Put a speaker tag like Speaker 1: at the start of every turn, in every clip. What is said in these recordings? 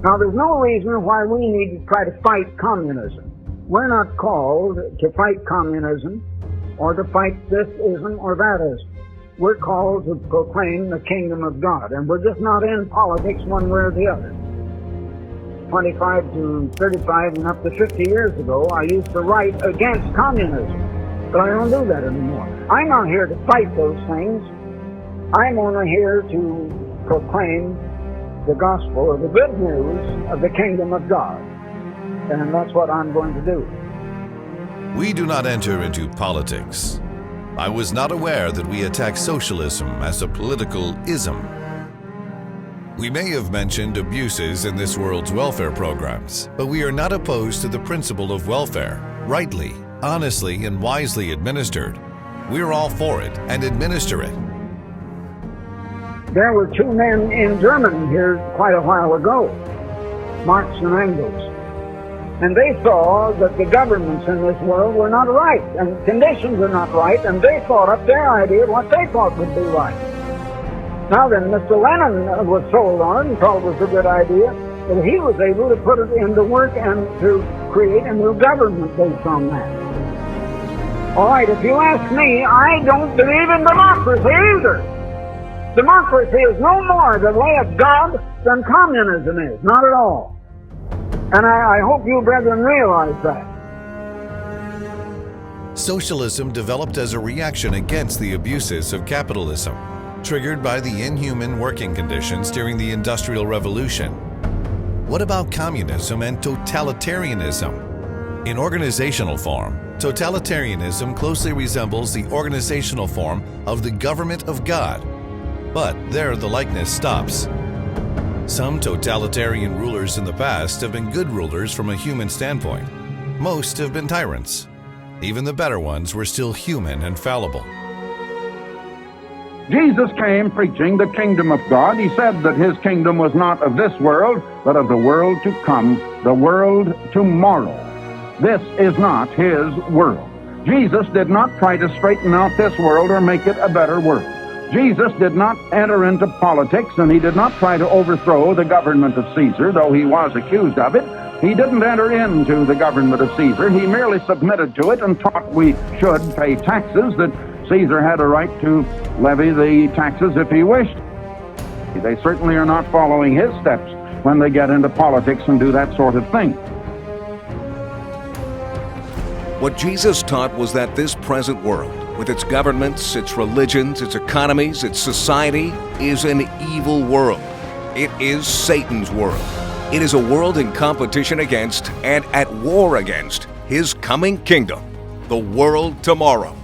Speaker 1: Now, there's no reason why we need to try to fight communism. We're not called to fight communism or to fight this ism or that ism. We're called to proclaim the kingdom of God, and we're just not in politics one way or the other. 25 to 35 and up to 50 years ago, I used to write against communism, but I don't do that anymore. I'm not here to fight those things. I'm only here to proclaim the gospel or the good news of the kingdom of God, and that's what I'm going to do.
Speaker 2: We do not enter into politics. I was not aware that we attack socialism as a political ism. We may have mentioned abuses in this world's welfare programs, but we are not opposed to the principle of welfare, rightly, honestly, and wisely administered. We're all for it and administer it.
Speaker 1: There were two men in Germany here quite a while ago, Marx and Engels. And they saw that the governments in this world were not right, and conditions are not right, and they thought up their idea of what they thought would be right. Now then, Mr. Lenin was sold on it and thought it was a good idea, but he was able to put it into work and to create a new government based on that. All right, if you ask me, I don't believe in democracy either. Democracy is no more the way of God than communism is, not at all. And I hope you brethren realize that.
Speaker 2: Socialism developed as a reaction against the abuses of capitalism, triggered by the inhuman working conditions during the Industrial Revolution. What about communism and totalitarianism? In organizational form, totalitarianism closely resembles the organizational form of the government of God, but there the likeness stops. Some totalitarian rulers in the past have been good rulers from a human standpoint. Most have been tyrants. Even the better ones were still human and fallible.
Speaker 3: Jesus came preaching the kingdom of God. He said that his kingdom was not of this world, but of the world to come, the world tomorrow. This is not his world. Jesus did not try to straighten out this world or make it a better world. Jesus did not enter into politics, and he did not try to overthrow the government of Caesar, though he was accused of it. He didn't enter into the government of Caesar. He merely submitted to it and taught we should pay taxes, that Caesar had a right to levy the taxes if he wished. They certainly are not following his steps when they get into politics and do that sort of thing.
Speaker 4: What Jesus taught was that this present world, with its governments, its religions, its economies, its society, is an evil world. It is Satan's world. It is a world in competition against and at war against his coming kingdom, the world tomorrow.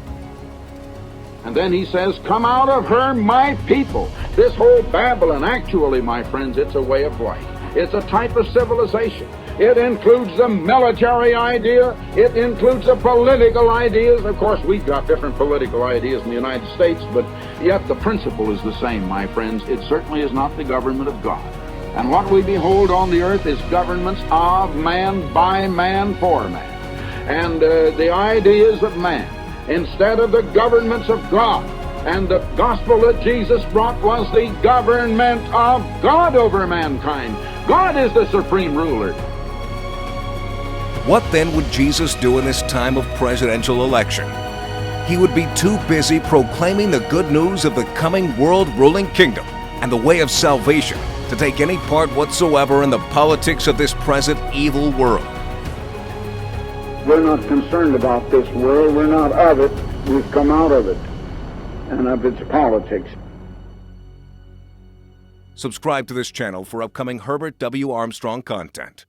Speaker 5: And then he says, "Come out of her, my people." This whole Babylon, actually, my friends, it's a way of life. It's a type of civilization. It includes the military idea. It includes the political ideas. Of course, we've got different political ideas in the United States, but yet the principle is the same, my friends. It certainly is not the government of God. And what we behold on the earth is governments of man, by man, for man. And the ideas of man, instead of the governments of God. And the gospel that Jesus brought was the government of God over mankind. God is the supreme ruler.
Speaker 4: What then would Jesus do in this time of presidential election? He would be too busy proclaiming the good news of the coming world-ruling kingdom and the way of salvation to take any part whatsoever in the politics of this present evil world.
Speaker 1: We're not concerned about this world. We're not of it. We've come out of it and of its politics.
Speaker 4: Subscribe to this channel for upcoming Herbert W. Armstrong content.